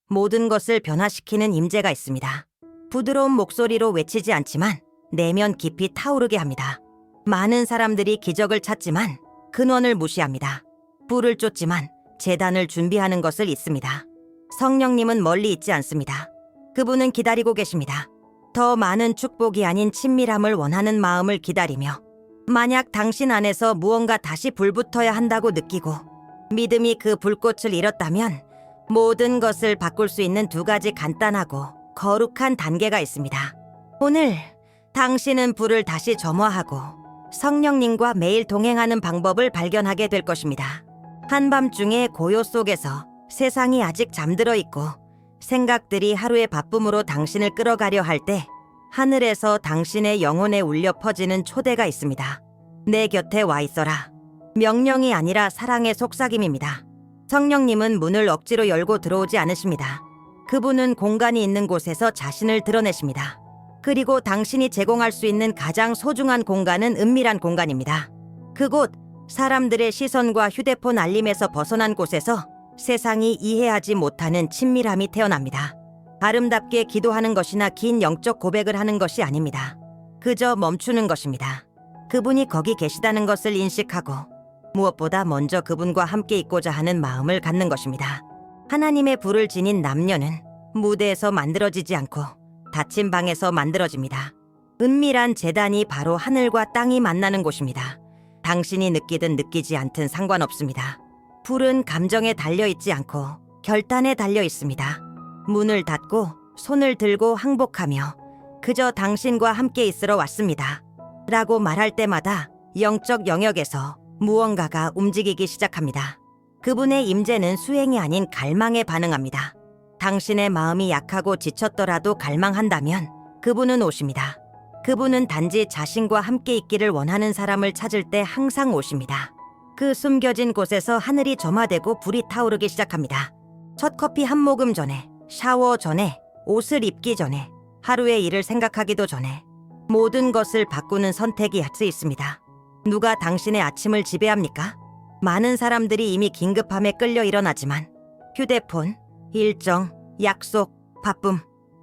모든 것을 변화시키는 임재가 있습니다. 부드러운 목소리로 외치지 않지만 내면 깊이 타오르게 합니다. 많은 사람들이 기적을 찾지만 근원을 무시합니다. 불을 쫓지만 제단을 준비하는 것을 잊습니다. 성령님은 멀리 있지 않습니다. 그분은 기다리고 계십니다. 더 많은 축복이 아닌 친밀함을 원하는 마음을 기다리며, 만약 당신 안에서 무언가 다시 불붙어야 한다고 느끼고 믿음이 그 불꽃을 잃었다면 모든 것을 바꿀 수 있는 두 가지 간단하고 거룩한 단계가 있습니다. 오늘 당신은 불을 다시 점화하고 성령님과 매일 동행하는 방법을 발견하게 될 것입니다. 한밤중에 고요 속에서 세상이 아직 잠들어 있고 생각들이 하루의 바쁨으로 당신을 끌어가려 할 때 하늘에서 당신의 영혼에 울려 퍼지는 초대가 있습니다. 내 곁에 와 있어라. 명령이 아니라 사랑의 속삭임입니다. 성령님은 문을 억지로 열고 들어오지 않으십니다. 그분은 공간이 있는 곳에서 자신을 드러내십니다. 그리고 당신이 제공할 수 있는 가장 소중한 공간은 은밀한 공간입니다. 그곳, 사람들의 시선과 휴대폰 알림에서 벗어난 곳에서 세상이 이해하지 못하는 친밀함이 태어납니다. 아름답게 기도하는 것이나 긴 영적 고백을 하는 것이 아닙니다. 그저 멈추는 것입니다. 그분이 거기 계시다는 것을 인식하고 무엇보다 먼저 그분과 함께 있고자 하는 마음을 갖는 것입니다. 하나님의 불을 지닌 남녀는 무대에서 만들어지지 않고 닫힌 방에서 만들어집니다. 은밀한 제단이 바로 하늘과 땅이 만나는 곳입니다. 당신이 느끼든 느끼지 않든 상관없습니다. 불은 감정에 달려있지 않고 결단에 달려 있습니다. 문을 닫고 손을 들고 항복하며 그저 당신과 함께 있으러 왔습니다. 라고 말할 때마다 영적 영역에서 무언가가 움직이기 시작합니다. 그분의 임재는 수행이 아닌 갈망에 반응합니다. 당신의 마음이 약하고 지쳤더라도 갈망한다면 그분은 오십니다. 그분은 단지 자신과 함께 있기를 원하는 사람을 찾을 때 항상 오십니다. 그 숨겨진 곳에서 하늘이 점화되고 불이 타오르기 시작합니다. 첫 커피 한 모금 전에, 샤워 전에, 옷을 입기 전에, 하루의 일을 생각하기도 전에 모든 것을 바꾸는 선택이 할 수 있습니다. 누가 당신의 아침을 지배합니까? 많은 사람들이 이미 긴급함에 끌려 일어나지만 휴대폰, 일정, 약속, 바쁨,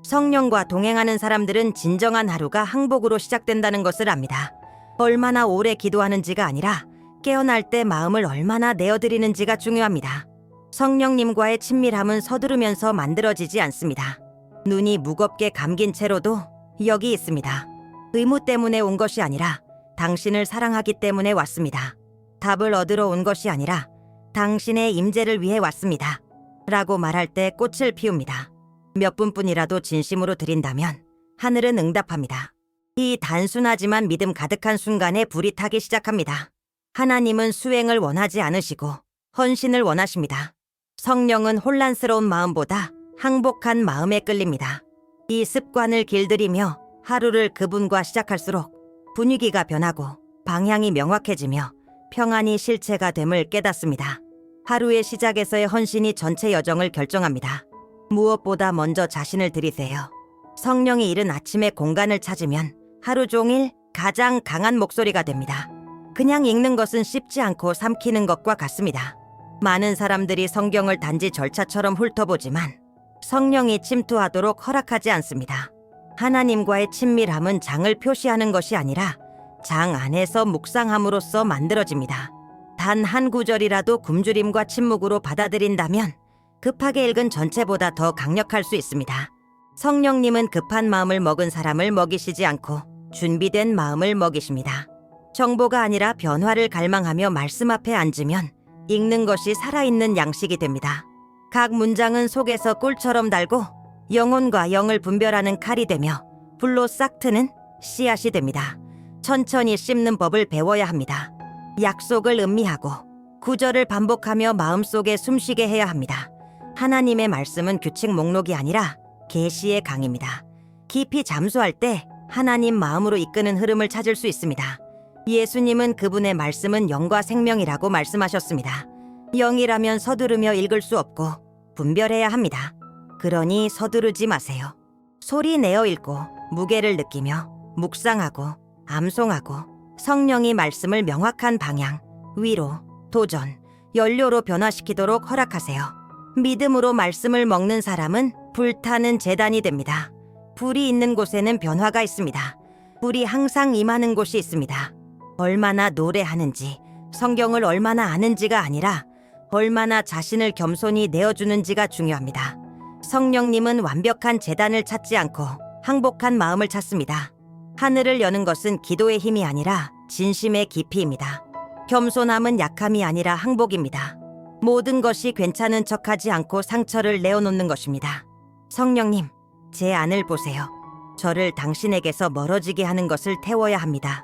성령과 동행하는 사람들은 진정한 하루가 항복으로 시작된다는 것을 압니다. 얼마나 오래 기도하는지가 아니라 깨어날 때 마음을 얼마나 내어드리는지가 중요합니다. 성령님과의 친밀함은 서두르면서 만들어지지 않습니다. 눈이 무겁게 감긴 채로도 여기 있습니다. 의무 때문에 온 것이 아니라 당신을 사랑하기 때문에 왔습니다. 답을 얻으러 온 것이 아니라 당신의 임재를 위해 왔습니다. 라고 말할 때 꽃을 피웁니다. 몇 분뿐이라도 진심으로 드린다면 하늘은 응답합니다. 이 단순하지만 믿음 가득한 순간에 불이 타기 시작합니다. 하나님은 수행을 원하지 않으시고 헌신을 원하십니다. 성령은 혼란스러운 마음보다 항복한 마음에 끌립니다. 이 습관을 길들이며 하루를 그분과 시작할수록 분위기가 변하고 방향이 명확해지며 평안이 실체가 됨을 깨닫습니다. 하루의 시작에서의 헌신이 전체 여정을 결정합니다. 무엇보다 먼저 자신을 들이세요. 성령이 이른 아침에 공간을 찾으면 하루 종일 가장 강한 목소리가 됩니다. 그냥 읽는 것은 씹지 않고 삼키는 것과 같습니다. 많은 사람들이 성경을 단지 절차처럼 훑어보지만 성령이 침투하도록 허락하지 않습니다. 하나님과의 친밀함은 장을 표시하는 것이 아니라 장 안에서 묵상함으로써 만들어집니다. 단 한 구절이라도 굶주림과 침묵으로 받아들인다면 급하게 읽은 전체보다 더 강력할 수 있습니다. 성령님은 급한 마음을 먹은 사람을 먹이시지 않고 준비된 마음을 먹이십니다. 정보가 아니라 변화를 갈망하며 말씀 앞에 앉으면 읽는 것이 살아있는 양식이 됩니다. 각 문장은 속에서 꿀처럼 달고 영혼과 영을 분별하는 칼이 되며 불로 싹 트는 씨앗이 됩니다. 천천히 씹는 법을 배워야 합니다. 약속을 음미하고 구절을 반복하며 마음속에 숨쉬게 해야 합니다. 하나님의 말씀은 규칙 목록이 아니라 계시의 강입니다. 깊이 잠수할 때 하나님 마음으로 이끄는 흐름을 찾을 수 있습니다. 예수님은 그분의 말씀은 영과 생명이라고 말씀하셨습니다. 영이라면 서두르며 읽을 수 없고 분별해야 합니다. 그러니 서두르지 마세요. 소리 내어 읽고 무게를 느끼며 묵상하고 암송하고 성령이 말씀을 명확한 방향, 위로, 도전, 연료로 변화시키도록 허락하세요. 믿음으로 말씀을 먹는 사람은 불타는 제단이 됩니다. 불이 있는 곳에는 변화가 있습니다. 불이 항상 임하는 곳이 있습니다. 얼마나 노래하는지, 성경을 얼마나 아는지가 아니라 얼마나 자신을 겸손히 내어주는지가 중요합니다. 성령님은 완벽한 제단을 찾지 않고 항복한 마음을 찾습니다. 하늘을 여는 것은 기도의 힘이 아니라 진심의 깊이입니다. 겸손함은 약함이 아니라 항복입니다. 모든 것이 괜찮은 척하지 않고 상처를 내어놓는 것입니다. 성령님, 제 안을 보세요. 저를 당신에게서 멀어지게 하는 것을 태워야 합니다.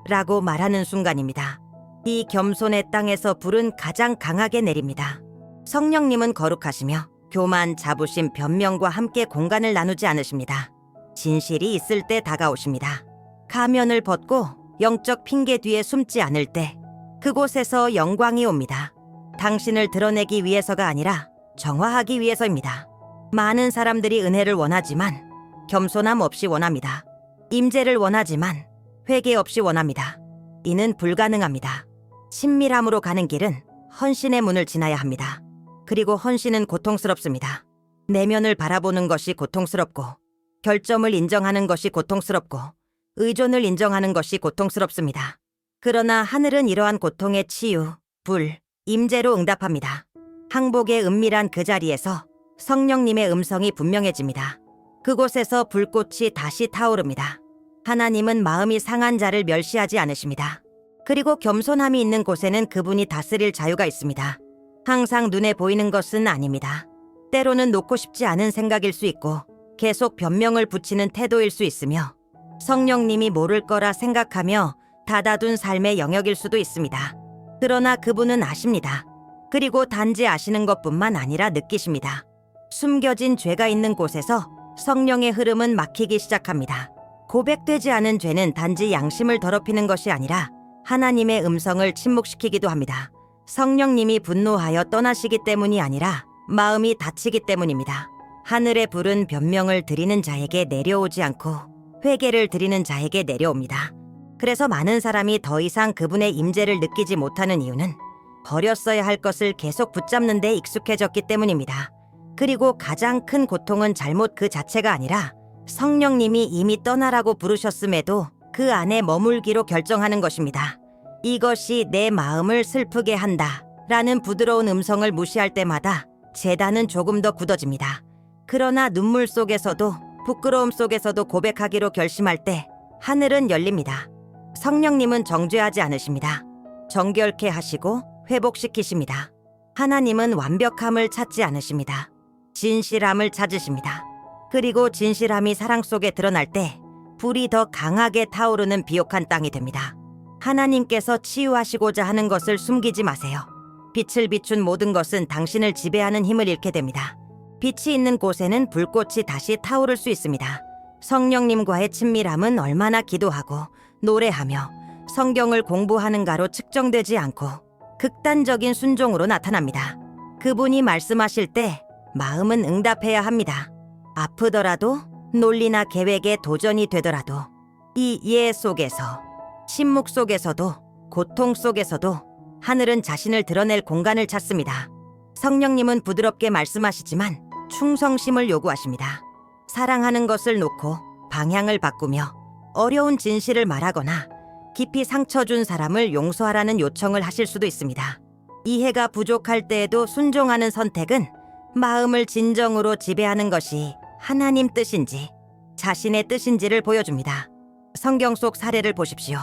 라고 말하는 순간입니다. 이 겸손의 땅에서 불은 가장 강하게 내립니다. 성령님은 거룩하시며 교만, 자부심, 변명과 함께 공간을 나누지 않으십니다. 진실이 있을 때 다가오십니다. 가면을 벗고 영적 핑계 뒤에 숨지 않을 때 그곳에서 영광이 옵니다. 당신을 드러내기 위해서가 아니라 정화하기 위해서입니다. 많은 사람들이 은혜를 원하지만 겸손함 없이 원합니다. 임재를 원하지만 회개 없이 원합니다. 이는 불가능합니다. 친밀함으로 가는 길은 헌신의 문을 지나야 합니다. 그리고 헌신은 고통스럽습니다. 내면을 바라보는 것이 고통스럽고, 결점을 인정하는 것이 고통스럽고, 의존을 인정하는 것이 고통스럽습니다. 그러나 하늘은 이러한 고통의 치유, 불, 임재로 응답합니다. 항복의 은밀한 그 자리에서 성령님의 음성이 분명해집니다. 그곳에서 불꽃이 다시 타오릅니다. 하나님은 마음이 상한 자를 멸시하지 않으십니다. 그리고 겸손함이 있는 곳에는 그분이 다스릴 자유가 있습니다. 항상 눈에 보이는 것은 아닙니다. 때로는 놓고 싶지 않은 생각일 수 있고 계속 변명을 붙이는 태도일 수 있으며 성령님이 모를 거라 생각하며 닫아둔 삶의 영역일 수도 있습니다. 그러나 그분은 아십니다. 그리고 단지 아시는 것뿐만 아니라 느끼십니다. 숨겨진 죄가 있는 곳에서 성령의 흐름은 막히기 시작합니다. 고백되지 않은 죄는 단지 양심을 더럽히는 것이 아니라 하나님의 음성을 침묵시키기도 합니다. 성령님이 분노하여 떠나시기 때문이 아니라 마음이 다치기 때문입니다. 하늘의 불은 변명을 드리는 자에게 내려오지 않고 회개를 드리는 자에게 내려옵니다. 그래서 많은 사람이 더 이상 그분의 임재를 느끼지 못하는 이유는 버렸어야 할 것을 계속 붙잡는 데 익숙해졌기 때문입니다. 그리고 가장 큰 고통은 잘못 그 자체가 아니라 성령님이 이미 떠나라고 부르셨음에도 그 안에 머물기로 결정하는 것입니다. 이것이 내 마음을 슬프게 한다 라는 부드러운 음성을 무시할 때마다 제단은 조금 더 굳어집니다. 그러나 눈물 속에서도 부끄러움 속에서도 고백하기로 결심할 때 하늘은 열립니다. 성령님은 정죄하지 않으십니다. 정결케 하시고 회복시키십니다. 하나님은 완벽함을 찾지 않으십니다. 진실함을 찾으십니다. 그리고 진실함이 사랑 속에 드러날 때 불이 더 강하게 타오르는 비옥한 땅이 됩니다. 하나님께서 치유하시고자 하는 것을 숨기지 마세요. 빛을 비춘 모든 것은 당신을 지배하는 힘을 잃게 됩니다. 빛이 있는 곳에는 불꽃이 다시 타오를 수 있습니다. 성령님과의 친밀함은 얼마나 기도하고 노래하며 성경을 공부하는가로 측정되지 않고 극단적인 순종으로 나타납니다. 그분이 말씀하실 때 마음은 응답해야 합니다. 아프더라도 논리나 계획에 도전이 되더라도 이 이해 속에서 침묵 속에서도 고통 속에서도 하늘은 자신을 드러낼 공간을 찾습니다. 성령님은 부드럽게 말씀하시지만 충성심을 요구하십니다. 사랑하는 것을 놓고 방향을 바꾸며 어려운 진실을 말하거나 깊이 상처 준 사람을 용서하라는 요청을 하실 수도 있습니다. 이해가 부족할 때에도 순종하는 선택은 마음을 진정으로 지배하는 것이 하나님 뜻인지 자신의 뜻인지를 보여줍니다. 성경 속 사례를 보십시오.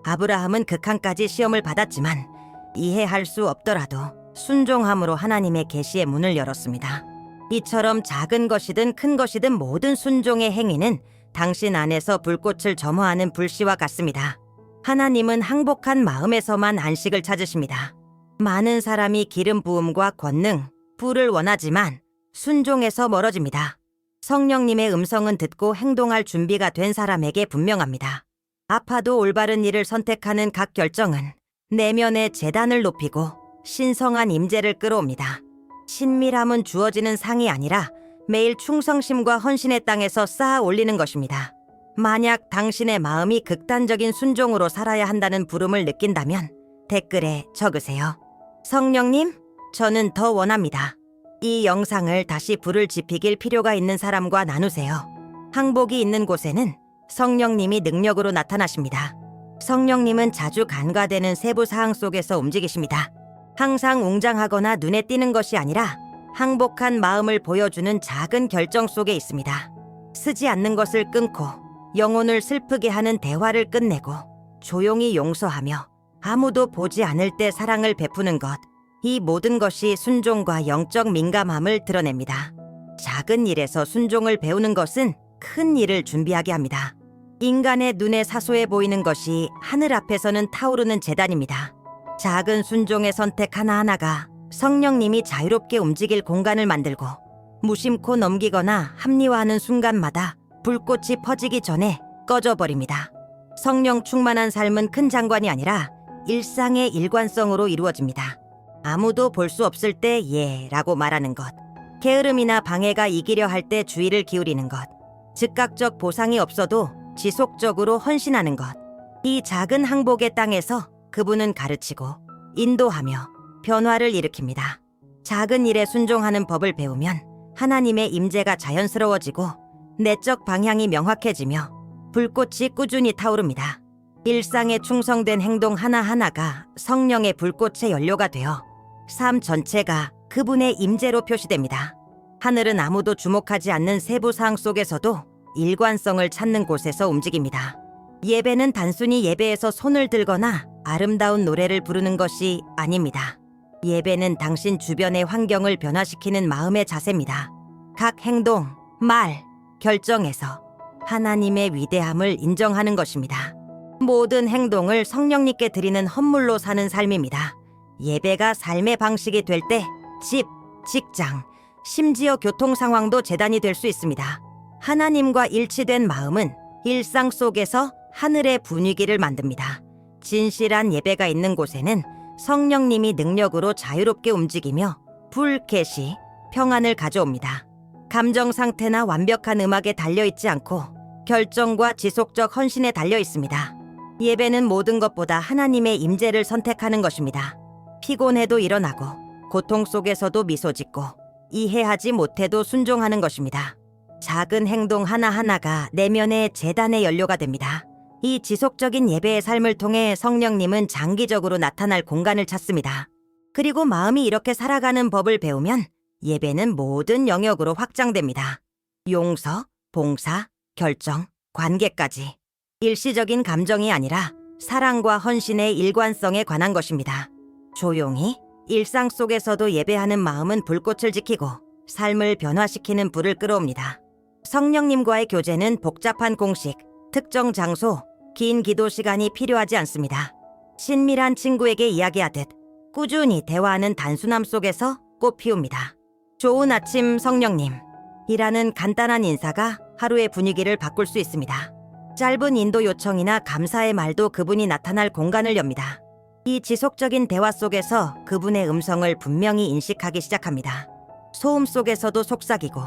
아브라함은 극한까지 시험을 받았지만 이해할 수 없더라도 순종함으로 하나님의 계시의 문을 열었습니다. 이처럼 작은 것이든 큰 것이든 모든 순종의 행위는 당신 안에서 불꽃을 점화하는 불씨와 같습니다. 하나님은 항복한 마음에서만 안식을 찾으십니다. 많은 사람이 기름 부음과 권능, 불을 원하지만 순종에서 멀어집니다. 성령님의 음성은 듣고 행동할 준비가 된 사람에게 분명합니다. 아파도 올바른 일을 선택하는 각 결정은 내면의 재단을 높이고 신성한 임재를 끌어옵니다. 친밀함은 주어지는 상이 아니라 매일 충성심과 헌신의 땅에서 쌓아 올리는 것입니다. 만약 당신의 마음이 극단적인 순종으로 살아야 한다는 부름을 느낀다면 댓글에 적으세요. 성령님, 저는 더 원합니다. 이 영상을 다시 불을 지피길 필요가 있는 사람과 나누세요. 항복이 있는 곳에는 성령님이 능력으로 나타나십니다. 성령님은 자주 간과되는 세부 사항 속에서 움직이십니다. 항상 웅장하거나 눈에 띄는 것이 아니라 항복한 마음을 보여주는 작은 결정 속에 있습니다. 쓰지 않는 것을 끊고 영혼을 슬프게 하는 대화를 끝내고 조용히 용서하며 아무도 보지 않을 때 사랑을 베푸는 것, 이 모든 것이 순종과 영적 민감함을 드러냅니다. 작은 일에서 순종을 배우는 것은 큰 일을 준비하게 합니다. 인간의 눈에 사소해 보이는 것이 하늘 앞에서는 타오르는 재단입니다. 작은 순종의 선택 하나하나가 성령님이 자유롭게 움직일 공간을 만들고 무심코 넘기거나 합리화하는 순간마다 불꽃이 퍼지기 전에 꺼져버립니다. 성령 충만한 삶은 큰 장관이 아니라 일상의 일관성으로 이루어집니다. 아무도 볼 수 없을 때 예라고 말하는 것, 게으름이나 방해가 이기려 할 때 주의를 기울이는 것, 즉각적 보상이 없어도 지속적으로 헌신하는 것, 이 작은 항복의 땅에서 그분은 가르치고 인도하며 변화를 일으킵니다. 작은 일에 순종하는 법을 배우면 하나님의 임재가 자연스러워지고 내적 방향이 명확해지며 불꽃이 꾸준히 타오릅니다. 일상에 충성된 행동 하나하나가 성령의 불꽃의 연료가 되어 삶 전체가 그분의 임재로 표시됩니다. 하늘은 아무도 주목하지 않는 세부 사항 속에서도 일관성을 찾는 곳에서 움직입니다. 예배는 단순히 예배에서 손을 들거나 아름다운 노래를 부르는 것이 아닙니다. 예배는 당신 주변의 환경을 변화시키는 마음의 자세입니다. 각 행동, 말, 결정에서 하나님의 위대함을 인정하는 것입니다. 모든 행동을 성령님께 드리는 헌물로 사는 삶입니다. 예배가 삶의 방식이 될 때 집, 직장, 심지어 교통 상황도 재단이 될 수 있습니다. 하나님과 일치된 마음은 일상 속에서 하늘의 분위기를 만듭니다. 진실한 예배가 있는 곳에는 성령님이 능력으로 자유롭게 움직이며 불쾌시 평안을 가져옵니다. 감정 상태나 완벽한 음악에 달려있지 않고 결정과 지속적 헌신에 달려 있습니다. 예배는 모든 것보다 하나님의 임재를 선택하는 것입니다. 피곤해도 일어나고 고통 속에서도 미소 짓고 이해하지 못해도 순종하는 것입니다. 작은 행동 하나하나가 내면의 재단의 연료가 됩니다. 이 지속적인 예배의 삶을 통해 성령님은 장기적으로 나타날 공간을 찾습니다. 그리고 마음이 이렇게 살아가는 법을 배우면 예배는 모든 영역으로 확장됩니다. 용서, 봉사, 결정, 관계까지. 일시적인 감정이 아니라 사랑과 헌신의 일관성에 관한 것입니다. 조용히 일상 속에서도 예배하는 마음은 불꽃을 지키고 삶을 변화시키는 불을 끌어옵니다. 성령님과의 교제는 복잡한 공식, 특정 장소, 긴 기도 시간이 필요하지 않습니다. 친밀한 친구에게 이야기하듯 꾸준히 대화하는 단순함 속에서 꽃 피웁니다. 좋은 아침 성령님 이라는 간단한 인사가 하루의 분위기를 바꿀 수 있습니다. 짧은 인도 요청이나 감사의 말도 그분이 나타날 공간을 엽니다. 이 지속적인 대화 속에서 그분의 음성을 분명히 인식하기 시작합니다. 소음 속에서도 속삭이고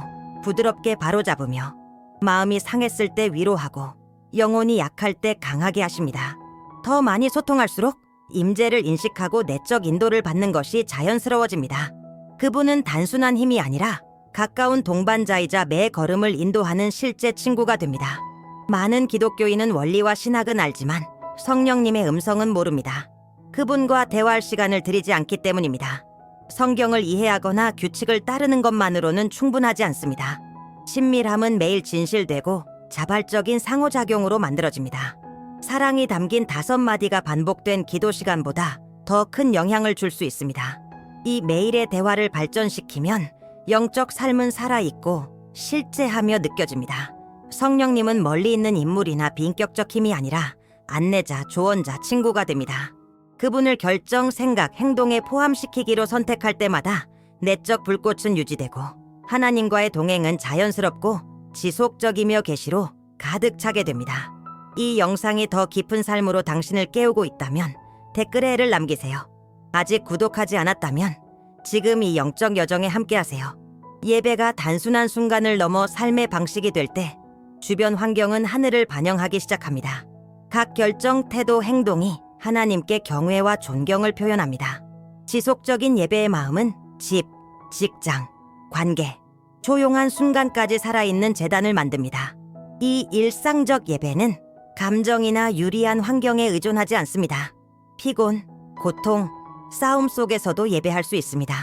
부드럽게 바로잡으며 마음이 상했을 때 위로하고 영혼이 약할 때 강하게 하십니다. 더 많이 소통할수록 임재를 인식하고 내적 인도를 받는 것이 자연스러워집니다. 그분은 단순한 힘이 아니라 가까운 동반자이자 매 걸음을 인도하는 실제 친구가 됩니다. 많은 기독교인은 원리와 신학은 알지만 성령님의 음성은 모릅니다. 그분과 대화할 시간을 들이지 않기 때문입니다. 성경을 이해하거나 규칙을 따르는 것만으로는 충분하지 않습니다. 친밀함은 매일 진실되고 자발적인 상호작용으로 만들어집니다. 사랑이 담긴 5마디가 반복된 기도 시간보다 더 큰 영향을 줄 수 있습니다. 이 매일의 대화를 발전시키면 영적 삶은 살아있고 실제하며 느껴집니다. 성령님은 멀리 있는 인물이나 비인격적 힘이 아니라 안내자, 조언자, 친구가 됩니다. 그분을 결정, 생각, 행동에 포함시키기로 선택할 때마다 내적 불꽃은 유지되고 하나님과의 동행은 자연스럽고 지속적이며 계시로 가득 차게 됩니다. 이 영상이 더 깊은 삶으로 당신을 깨우고 있다면 댓글에 애를 남기세요. 아직 구독하지 않았다면 지금 이 영적 여정에 함께하세요. 예배가 단순한 순간을 넘어 삶의 방식이 될 때 주변 환경은 하늘을 반영하기 시작합니다. 각 결정, 태도, 행동이 하나님께 경외와 존경을 표현합니다. 지속적인 예배의 마음은 집, 직장, 관계, 조용한 순간까지 살아있는 재단을 만듭니다. 이 일상적 예배는 감정이나 유리한 환경에 의존하지 않습니다. 피곤, 고통, 싸움 속에서도 예배할 수 있습니다.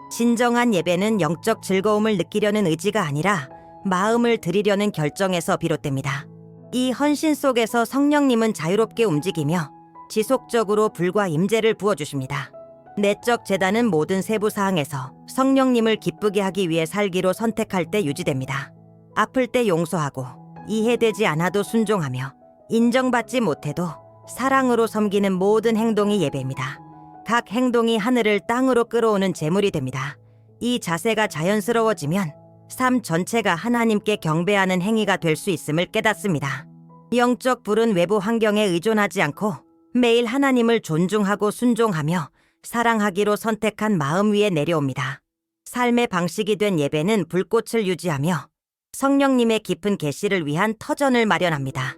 진정한 예배는 영적 즐거움을 느끼려는 의지가 아니라 마음을 드리려는 결정에서 비롯됩니다. 이 헌신 속에서 성령님은 자유롭게 움직이며 지속적으로 불과 임재를 부어주십니다. 내적 재단은 모든 세부 사항에서 성령님을 기쁘게 하기 위해 살기로 선택할 때 유지됩니다. 아플 때 용서하고 이해되지 않아도 순종하며 인정받지 못해도 사랑으로 섬기는 모든 행동이 예배입니다. 각 행동이 하늘을 땅으로 끌어오는 제물이 됩니다. 이 자세가 자연스러워지면 삶 전체가 하나님께 경배하는 행위가 될 수 있음을 깨닫습니다. 영적 불은 외부 환경에 의존하지 않고 매일 하나님을 존중하고 순종하며 사랑하기로 선택한 마음 위에 내려옵니다. 삶의 방식이 된 예배는 불꽃을 유지하며 성령님의 깊은 계시를 위한 터전을 마련합니다.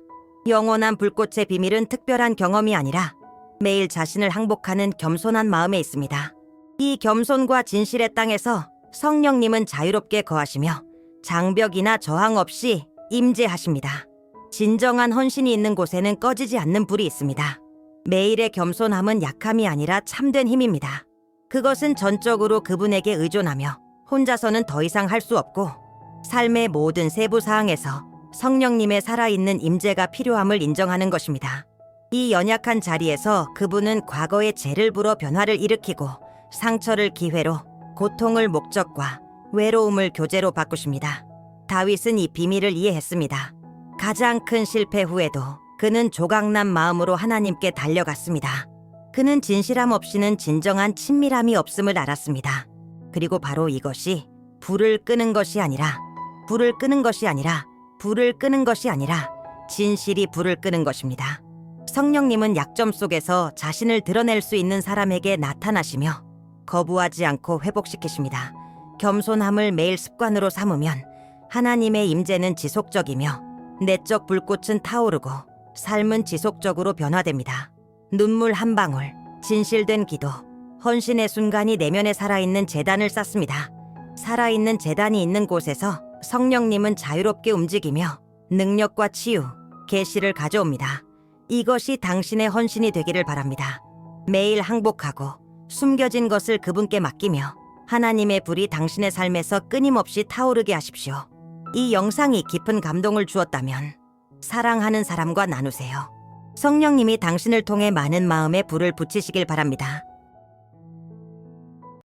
영원한 불꽃의 비밀은 특별한 경험이 아니라 매일 자신을 항복하는 겸손한 마음에 있습니다. 이 겸손과 진실의 땅에서 성령님은 자유롭게 거하시며 장벽이나 저항 없이 임재하십니다. 진정한 헌신이 있는 곳에는 꺼지지 않는 불이 있습니다. 매일의 겸손함은 약함이 아니라 참된 힘입니다. 그것은 전적으로 그분에게 의존하며 혼자서는 더 이상 할 수 없고 삶의 모든 세부 사항에서 성령님의 살아있는 임재가 필요함을 인정하는 것입니다. 이 연약한 자리에서 그분은 과거의 죄를 불어 변화를 일으키고 상처를 기회로, 고통을 목적과 외로움을 교제로 바꾸십니다. 다윗은 이 비밀을 이해했습니다. 가장 큰 실패 후에도 그는 조각난 마음으로 하나님께 달려갔습니다. 그는 진실함 없이는 진정한 친밀함이 없음을 알았습니다. 그리고 바로 이것이 불을 끄는 것이 아니라 진실이 불을 끄는 것입니다. 성령님은 약점 속에서 자신을 드러낼 수 있는 사람에게 나타나시며 거부하지 않고 회복시키십니다. 겸손함을 매일 습관으로 삼으면 하나님의 임재는 지속적이며 내적 불꽃은 타오르고 삶은 지속적으로 변화됩니다. 눈물 한 방울, 진실된 기도, 헌신의 순간이 내면에 살아있는 재단을 쌓습니다. 살아있는 재단이 있는 곳에서 성령님은 자유롭게 움직이며 능력과 치유, 계시를 가져옵니다. 이것이 당신의 헌신이 되기를 바랍니다. 매일 항복하고 숨겨진 것을 그분께 맡기며 하나님의 불이 당신의 삶에서 끊임없이 타오르게 하십시오. 이 영상이 깊은 감동을 주었다면 사랑하는 사람과 나누세요. 성령님이 당신을 통해 많은 마음에 불을 붙이시길 바랍니다.